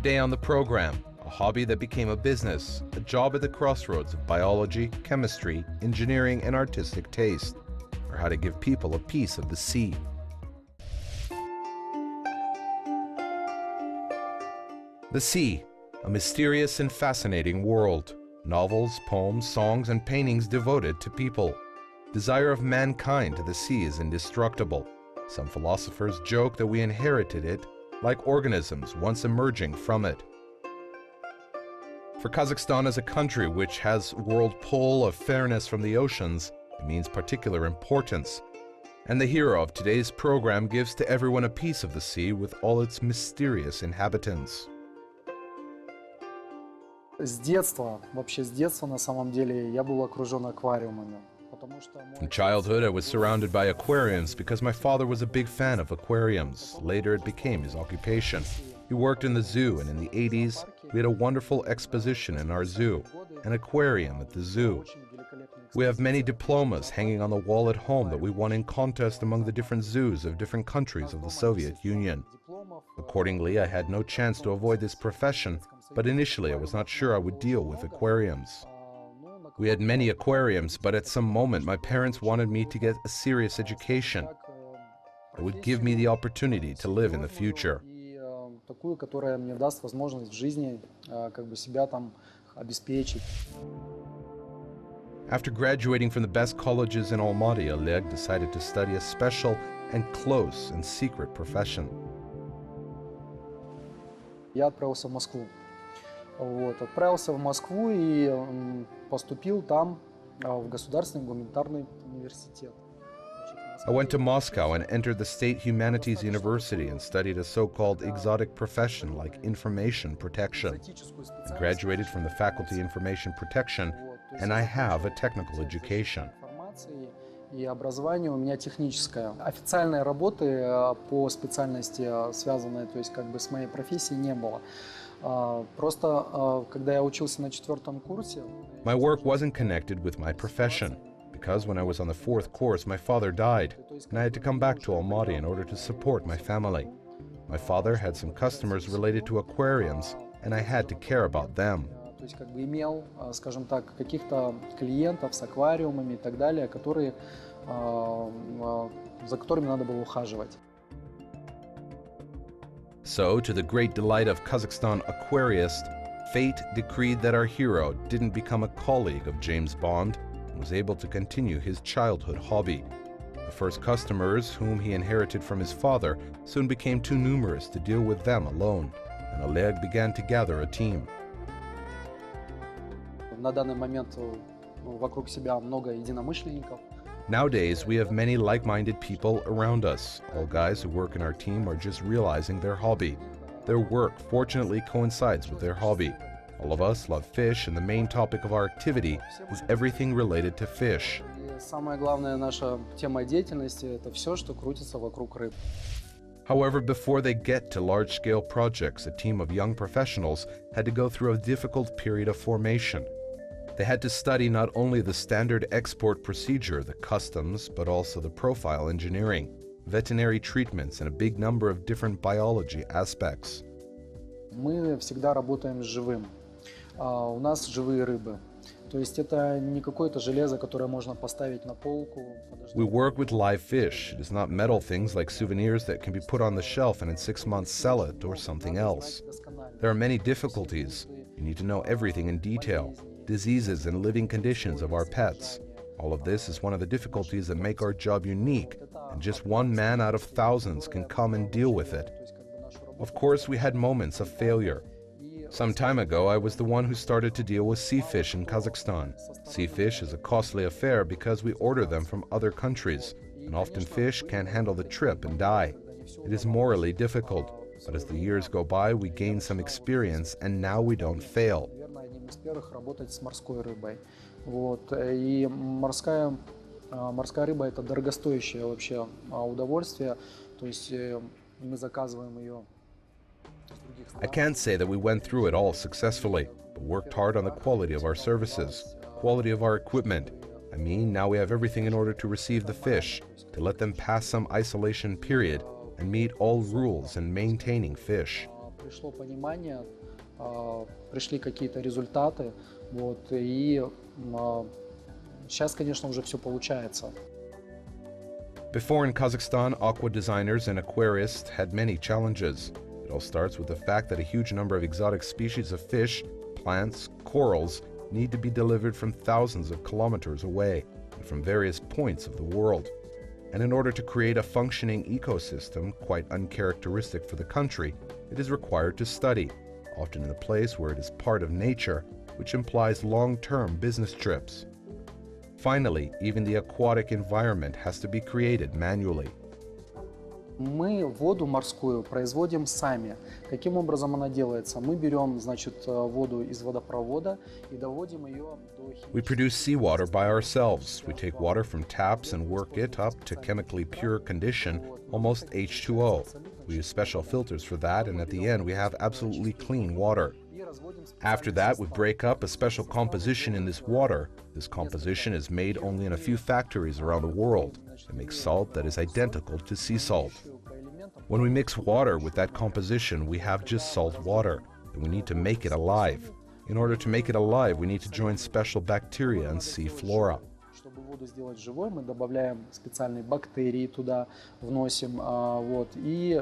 Today on the program, a hobby that became a business, a job at the crossroads of biology, chemistry, engineering, and artistic taste, or how to give people a piece of the sea. The sea, a mysterious and fascinating world. Novels, poems, songs, and paintings devoted to people. Desire of mankind to the sea is indestructible. Some philosophers joke that we inherited it, like organisms once emerging from it. For Kazakhstan as a country which has world pole of fairness from the oceans, it means particular importance. And the hero of today's program gives to everyone a piece of the sea with all its mysterious inhabitants. С детства, вообще с детства на самом деле, я был окружен аквариумами. From childhood, I was surrounded by aquariums because my father was a big fan of aquariums. Later, it became his occupation. He worked in the zoo, and in the 80s, we had a wonderful exposition in our zoo, an aquarium at the zoo. We have many diplomas hanging on the wall at home that we won in contests among the different zoos of different countries of the Soviet Union. Accordingly, I had no chance to avoid this profession, but initially I was not sure I would deal with aquariums. We had many aquariums, but at some moment my parents wanted me to get a serious education that would give me the opportunity to live in the future. Такую, которая мне даст возможность в жизни как бы себя там обеспечить. After graduating from the best colleges in Almaty, Oleg decided to study a special and close and secret profession. Я отправился в Москву. Отправился в Москву и поступил там в Государственный гуманитарный университет. I went to Moscow and entered the State Humanities University and studied a so-called exotic profession like information protection. I graduated from the Faculty Information Protection, and I have a technical education. И образование у меня техническое. Официальной работы по специальности, связанной, то есть как бы с моей профессией, не было. Просто когда я учился на 4-м курсе. My work wasn't connected with my profession because when I was on the 4th course, my father died, and I had to come back to Almaty in order to support my family. My father had some customers related to aquariums, and I had to care about them. То есть как бы имел, скажем так, каких-то клиентов с аквариумами и так далее, которые, за которыми надо было ухаживать. So, to the great delight of Kazakhstan aquarist, fate decreed that our hero didn't become a colleague of James Bond and was able to continue his childhood hobby. The first customers, whom he inherited from his father, soon became too numerous to deal with them alone, and Oleg began to gather a team. На данный момент вокруг себя много единомышленников. Nowadays, we have many like-minded people around us. All guys who work in our team are just realizing their hobby. Their work fortunately coincides with their hobby. All of us love fish, and the main topic of our activity is everything related to fish. Самая главная наша тема деятельности – это все, что крутится вокруг рыб. However, before they get to large-scale projects, a team of young professionals had to go through a difficult period of formation. They had to study not only the standard export procedure, the customs, but also the profile engineering, veterinary treatments, and a big number of different biology aspects. Мы всегда работаем с живым. У нас живые рыбы. То есть это не какое-то железо, которое можно поставить на полку. We work with live fish. It is not metal things like souvenirs that can be put on the shelf and in 6 months sell it or something else. There are many difficulties. You need to know everything in detail. Diseases and living conditions of our pets. All of this is one of the difficulties that make our job unique, and just one man out of thousands can come and deal with it. Of course, we had moments of failure. Some time ago, I was the one who started to deal with sea fish in Kazakhstan. Sea fish is a costly affair because we order them from other countries, and often fish can't handle the trip and die. It is morally difficult, but as the years go by, we gain some experience, and now we don't fail. Из первых работать с морской рыбой. И морская рыба – это дорогостоящее вообще удовольствие. То есть мы заказываем ее. I can't say that we went through it all successfully, but worked hard on the quality of our services, quality of our equipment. I mean, now we have everything in order to receive the fish, to let them pass some isolation period, and meet all rules in maintaining fish. пришло понимание, пришли какие-то результаты, вот, и сейчас, конечно, уже все получается. Before in Kazakhstan, aqua designers and aquarists had many challenges. It all starts with the fact that a huge number of exotic species of fish, plants, corals need to be delivered from thousands of kilometers away and from various points of the world. And in order to create a functioning ecosystem quite uncharacteristic for the country, it is required to study, often in a place where it is part of nature, which implies long-term business trips. Finally, even the aquatic environment has to be created manually. Мы воду морскую производим сами. Каким образом она делается? Мы берем, значит, воду из водопровода и доводим ее до... We produce seawater by ourselves. We take water from taps and work it up to chemically pure condition, almost H2O. We use special filters for that, and at the end we have absolutely clean water. After that, we break up a special composition in this water. This composition is made only in a few factories around the world. It makes salt that is identical to sea salt. When we mix water with that composition, we have just salt water, and we need to make it alive. In order to make it alive, we need to join special bacteria and sea flora. Чтобы воду сделать живой, мы добавляем специальные бактерии туда, вносим, вот, и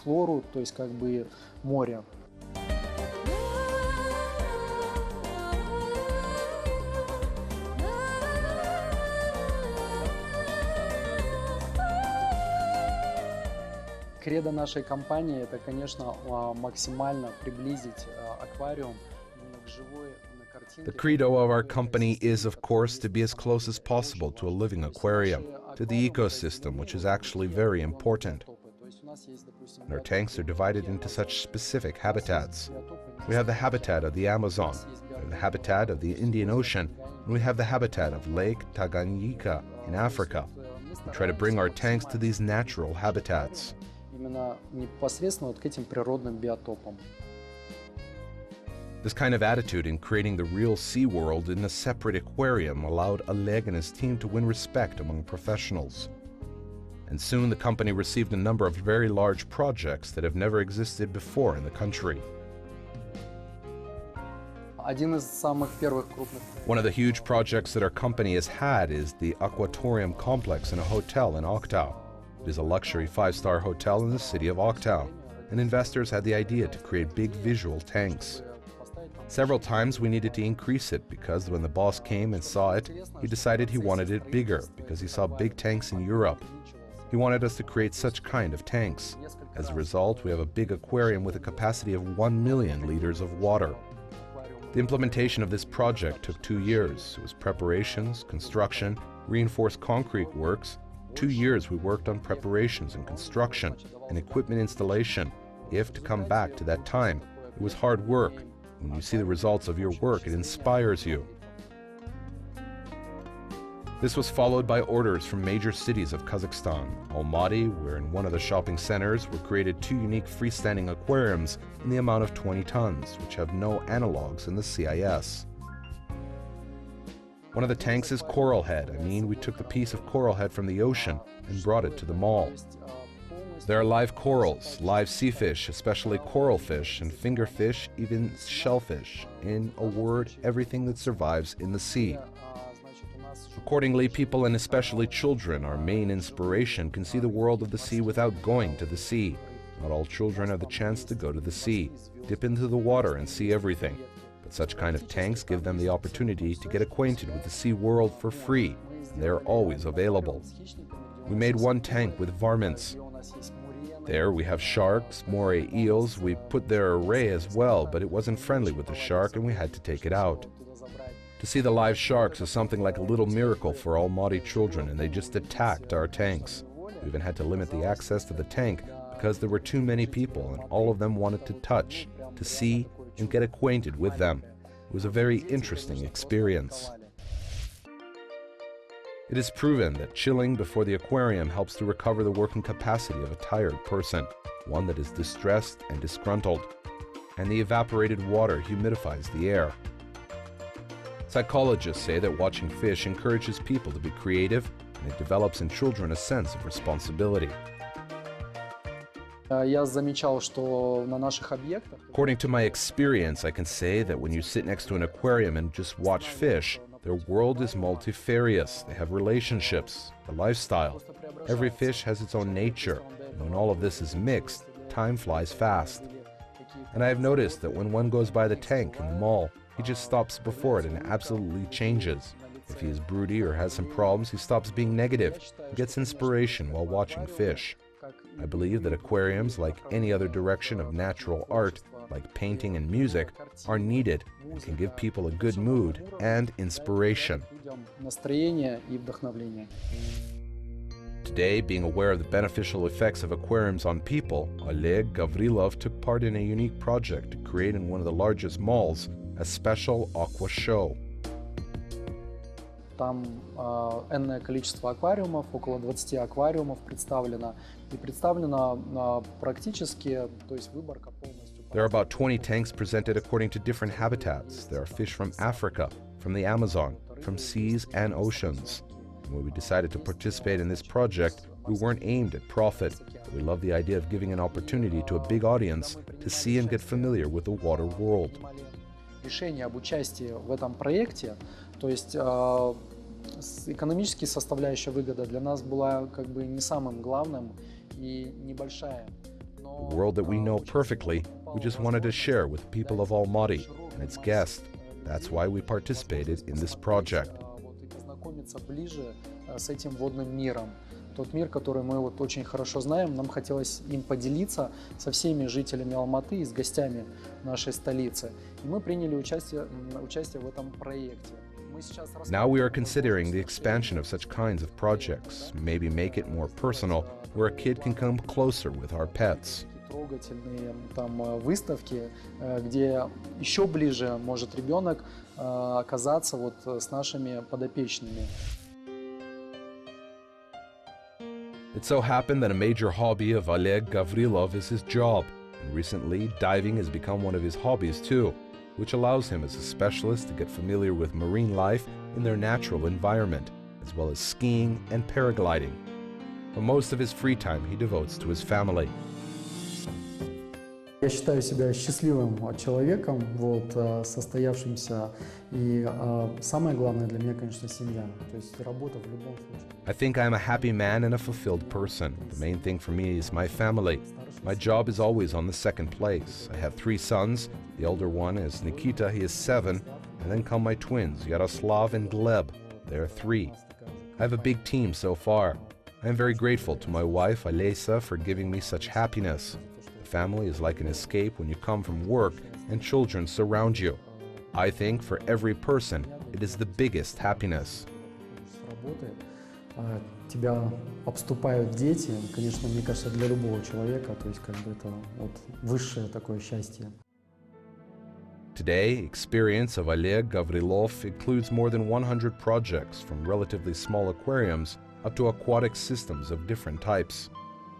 флору, то есть как бы море. Кредо нашей компании – это, конечно, максимально приблизить аквариум к живой картинке. The credo of our company is, of course, to be as close as possible to a living aquarium, to the ecosystem, which is actually very important. And our tanks are divided into such specific habitats. We have the habitat of the Amazon, we have the habitat of the Indian Ocean, and we have the habitat of Lake Tanganyika in Africa. We try to bring our tanks to these natural habitats. Именно непосредственно вот к этим природным биотопам. This kind of attitude in creating the real sea world in a separate aquarium allowed Oleg and his team to win respect among professionals. And soon the company received a number of very large projects that have never existed before in the country. Один из самых первых крупных. One of the huge projects that our company has had is the Aquatorium complex in a hotel in Oktau. It is a luxury 5-star hotel in the city of Oktau, and investors had the idea to create big visual tanks. Several times we needed to increase it because when the boss came and saw it, he decided he wanted it bigger because he saw big tanks in Europe. He wanted us to create such kind of tanks. As a result, we have a big aquarium with a capacity of 1 million liters of water. The implementation of this project took 2 years. It was preparations, construction, reinforced concrete works. 2 years we worked on preparations and construction and equipment installation. If to come back to that time, it was hard work. When you see the results of your work, it inspires you. This was followed by orders from major cities of Kazakhstan. Almaty, where in one of the shopping centers were created 2 unique freestanding aquariums in the amount of 20 tons, which have no analogs in the CIS. One of the tanks is coral head. I mean, we took the piece of coral head from the ocean and brought it to the mall. There are live corals, live sea fish, especially coral fish, and fingerfish, even shellfish. In a word, everything that survives in the sea. Accordingly, people and especially children, our main inspiration, can see the world of the sea without going to the sea. Not all children have the chance to go to the sea, dip into the water and see everything. But such kind of tanks give them the opportunity to get acquainted with the sea world for free, and they are always available. We made one tank with varmints. There we have sharks, moray eels. We put their array as well, but it wasn't friendly with the shark and we had to take it out. To see the live sharks is something like a little miracle for Almaty children, and they just attacked our tanks. We even had to limit the access to the tank because there were too many people and all of them wanted to touch, to see, and get acquainted with them. It was a very interesting experience. It is proven that chilling before the aquarium helps to recover the working capacity of a tired person, one that is distressed and disgruntled, and the evaporated water humidifies the air. Psychologists say that watching fish encourages people to be creative, and it develops in children a sense of responsibility. Я замечал, что на наших объектах... According to my experience, I can say that when you sit next to an aquarium and just watch fish, their world is multifarious. They have relationships, a lifestyle. Every fish has its own nature. And when all of this is mixed, time flies fast. And I have noticed that when one goes by the tank in the mall, he just stops before it and absolutely changes. If he is broody or has some problems, he stops being negative and gets inspiration while watching fish. I believe that aquariums, like any other direction of natural art, like painting and music, are needed and can give people a good mood and inspiration. Today, being aware of the beneficial effects of aquariums on people, Oleg Gavrilov took part in a unique project to create in one of the largest malls a special aqua show. Там энное количество аквариумов, около 20 аквариумов представлено. И представлено практически, то есть выборка полностью. There are about 20 tanks presented according to different habitats. There are fish from Africa, from the Amazon, from seas and oceans. When we decided to participate in this project, we weren't aimed at profit. We love the idea of giving an opportunity to a big audience to see and get familiar with the water world. Решение об участии в этом проекте, то есть экономически составляющая выгода для нас была как бы не самым главным и небольшая. The world that we know perfectly, we just wanted to share with the people of Almaty and its guests. That's why we participated in this project. И познакомиться ближе с этим водным миром. Тот мир, который мы вот очень хорошо знаем, нам хотелось им поделиться со всеми жителями Алматы и с гостями нашей столицы. И мы приняли участие в этом проекте. Now we are considering the expansion of such kinds of projects, maybe make it more personal, where a kid can come closer with our pets. Трогательные там выставки, где еще ближе может ребенок оказаться вот с нашими подопечными. It so happened that a major hobby of Oleg Gavrilov is his job, and recently diving has become one of his hobbies too, which allows him as a specialist to get familiar with marine life in their natural environment, as well as skiing and paragliding. But most of his free time he devotes to his family. Я считаю себя счастливым человеком, состоявшимся, и самое главное для меня, конечно, семья, то есть работа в любом случае. I think I am a happy man and a fulfilled person. The main thing for me is my family. My job is always on the second place. I have 3 sons. The older one is Nikita, he is 7, and then come my twins, Yaroslav and Gleb. They are 3. I have a big team so far. I am very grateful to my wife, Alesa, for giving me such happiness. Family is like an escape when you come from work and children surround you. I think for every person, it is the biggest happiness. Тебя обступают дети, конечно, мне кажется, для любого человека, то есть как бы это вот высшее такое счастье. Today, experience of Oleg Gavrilov includes more than 100 projects from relatively small aquariums up to aquatic systems of different types.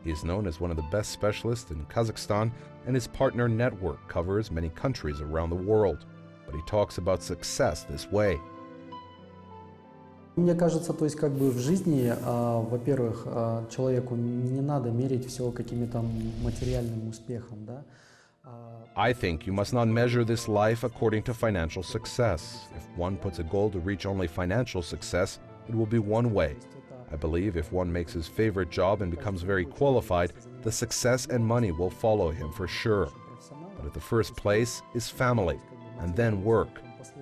He is known as one of the best specialists in Kazakhstan, and his partner network covers many countries around the world. But he talks about success this way. Мне кажется, то есть как бы в жизни, во-первых, человеку не надо мерить все какими-то материальным успехом, да? I think you must not measure this life according to financial success. If one puts a goal to reach only financial success, it will be one way. I believe if one makes his favorite job and becomes very qualified, the success and money will follow him for sure. But at the first place is family, and then work.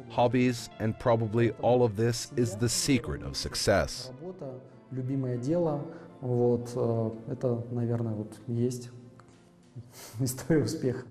Hobbies, and probably all of this is the secret of success. Работа, любимое дело, это, наверное, есть история успеха.